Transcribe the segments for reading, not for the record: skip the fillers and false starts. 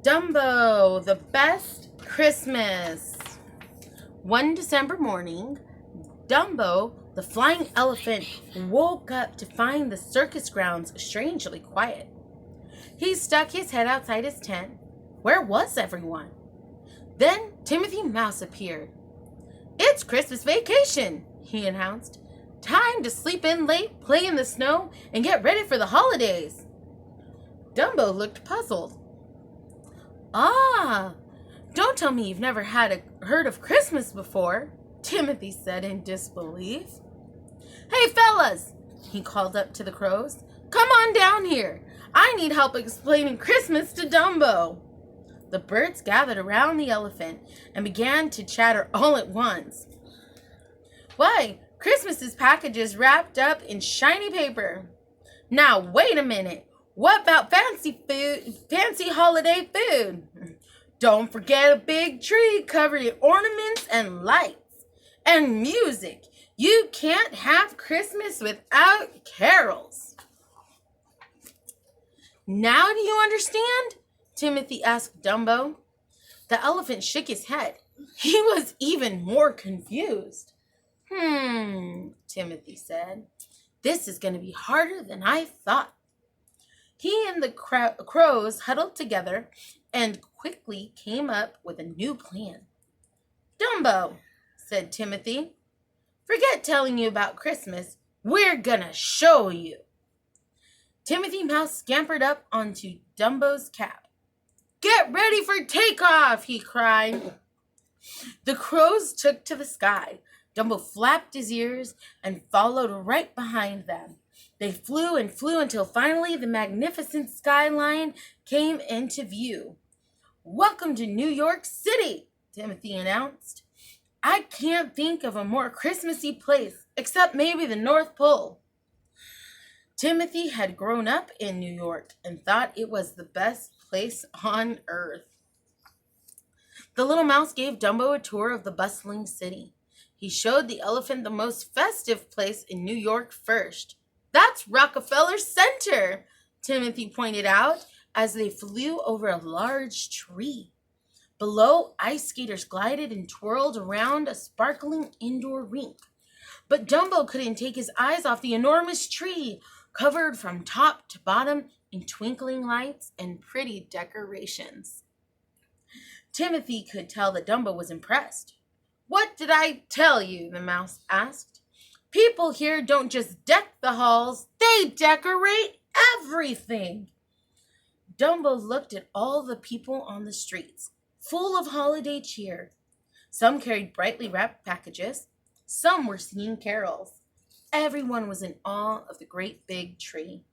Dumbo, the best Christmas. One December morning, Dumbo, the flying elephant, woke up to find the circus grounds strangely quiet. He stuck his head outside his tent. Where was everyone? Then Timothy Mouse appeared. "It's Christmas vacation," he announced. "Time to sleep in late, play in the snow, and get ready for the holidays." Dumbo looked puzzled. "Ah, don't tell me you've never heard of Christmas before," Timothy said in disbelief. "Hey, fellas," he called up to the crows. "Come on down here. I need help explaining Christmas to Dumbo." The birds gathered around the elephant and began to chatter all at once. "Why, Christmas is packages wrapped up in shiny paper. Now, wait a minute. What about fancy holiday food? Don't forget a big tree covered in ornaments and lights. And music. You can't have Christmas without carols." "Now do you understand?" Timothy asked Dumbo. The elephant shook his head. He was even more confused. Timothy said. "This is going to be harder than I thought." He and the crows huddled together and quickly came up with a new plan. "Dumbo," said Timothy, "forget telling you about Christmas. We're gonna show you." Timothy Mouse scampered up onto Dumbo's cap. "Get ready for takeoff," he cried. The crows took to the sky. Dumbo flapped his ears and followed right behind them. They flew and flew until finally the magnificent skyline came into view. "Welcome to New York City," Timothy announced. "I can't think of a more Christmassy place, except maybe the North Pole." Timothy had grown up in New York and thought it was the best place on earth. The little mouse gave Dumbo a tour of the bustling city. He showed the elephant the most festive place in New York first. "That's Rockefeller Center," Timothy pointed out as they flew over a large tree. Below, ice skaters glided and twirled around a sparkling indoor rink. But Dumbo couldn't take his eyes off the enormous tree, covered from top to bottom in twinkling lights and pretty decorations. Timothy could tell that Dumbo was impressed. "What did I tell you?" the mouse asked. "People here don't just deck the halls, they decorate everything." Dumbo looked at all the people on the streets, full of holiday cheer. Some carried brightly wrapped packages. Some were singing carols. Everyone was in awe of the great big tree.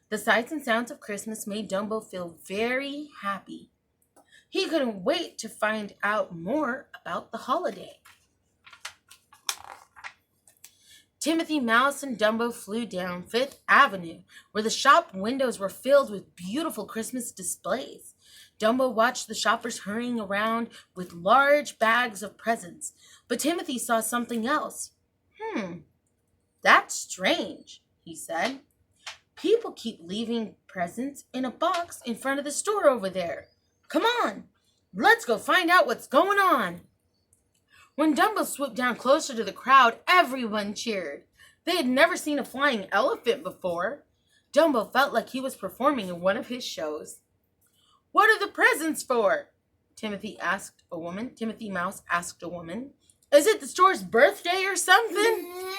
The sights and sounds of Christmas made Dumbo feel very happy. He couldn't wait to find out more about the holiday. Timothy Mouse and Dumbo flew down Fifth Avenue, where the shop windows were filled with beautiful Christmas displays. Dumbo watched the shoppers hurrying around with large bags of presents, but Timothy saw something else. "That's strange," he said. "People keep leaving presents in a box in front of the store over there. Come on, let's go find out what's going on." When Dumbo swooped down closer to the crowd, everyone cheered. They had never seen a flying elephant before. Dumbo felt like he was performing in one of his shows. "What are the presents for?" Timothy Mouse asked a woman. "Is it the store's birthday or something?"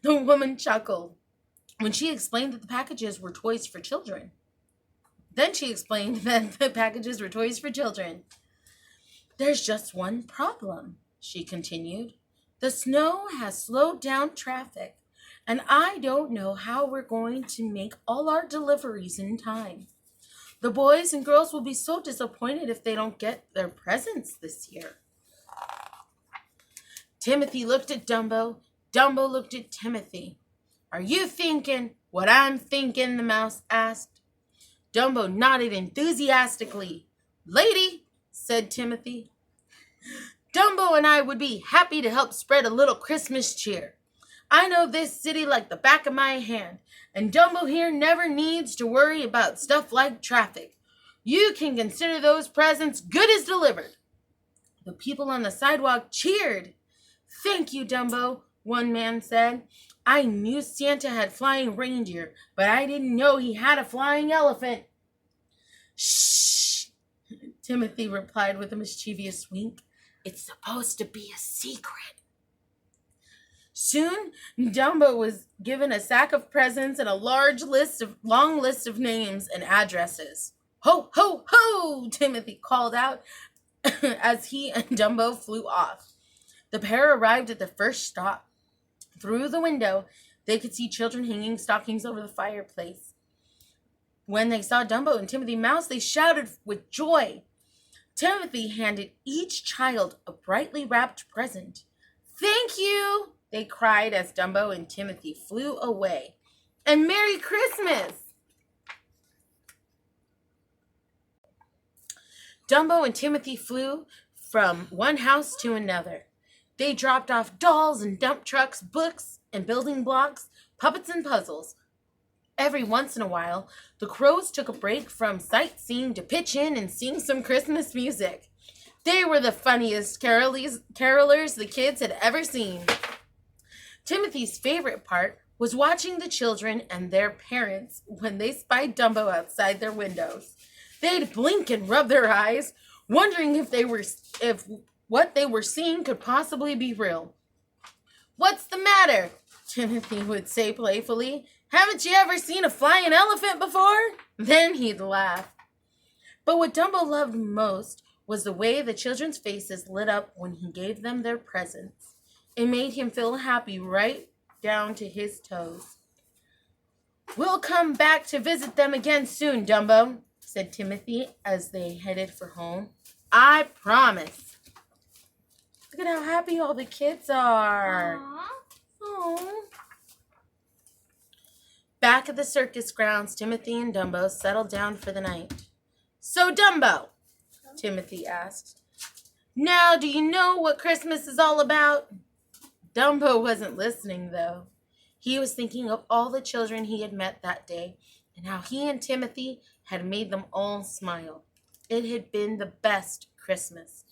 The woman chuckled when she explained that the packages were toys for children. Then she explained that the packages were toys for children. "There's just one problem," she continued. "The snow has slowed down traffic, and I don't know how we're going to make all our deliveries in time. The boys and girls will be so disappointed if they don't get their presents this year." Timothy looked at Dumbo. Dumbo looked at Timothy. "Are you thinking what I'm thinking?" the mouse asked. Dumbo nodded enthusiastically. "Lady," said Timothy, "Dumbo and I would be happy to help spread a little Christmas cheer. I know this city like the back of my hand, and Dumbo here never needs to worry about stuff like traffic. You can consider those presents good as delivered." The people on the sidewalk cheered. "Thank you, Dumbo," one man said. "I knew Santa had flying reindeer, but I didn't know he had a flying elephant." "Shh," Timothy replied with a mischievous wink. "It's supposed to be a secret." Soon, Dumbo was given a sack of presents and a long list of names and addresses. "Ho, ho, ho!" Timothy called out as he and Dumbo flew off. The pair arrived at the first stop. Through the window, they could see children hanging stockings over the fireplace. When they saw Dumbo and Timothy Mouse, they shouted with joy. Timothy handed each child a brightly wrapped present. "Thank you," they cried as Dumbo and Timothy flew away. "And Merry Christmas!" Dumbo and Timothy flew from one house to another. They dropped off dolls and dump trucks, books and building blocks, puppets and puzzles. Every once in a while, the crows took a break from sightseeing to pitch in and sing some Christmas music. They were the funniest carolers the kids had ever seen. Timothy's favorite part was watching the children and their parents when they spied Dumbo outside their windows. They'd blink and rub their eyes, wondering if what they were seeing could possibly be real. "What's the matter?" Timothy would say playfully. "Haven't you ever seen a flying elephant before?" Then he'd laugh. But what Dumbo loved most was the way the children's faces lit up when he gave them their presents. It made him feel happy right down to his toes. "We'll come back to visit them again soon, Dumbo," said Timothy as they headed for home. "I promise." Look at how happy all the kids are. Aww. Back at the circus grounds, Timothy and Dumbo settled down for the night. "So, Dumbo," Timothy asked, "now do you know what Christmas is all about?" Dumbo wasn't listening, though. He was thinking of all the children he had met that day and how he and Timothy had made them all smile. It had been the best Christmas.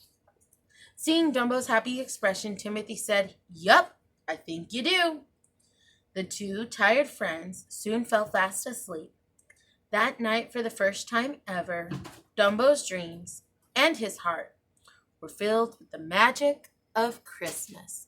Seeing Dumbo's happy expression, Timothy said, "Yup, I think you do." The two tired friends soon fell fast asleep. That night, for the first time ever, Dumbo's dreams and his heart were filled with the magic of Christmas.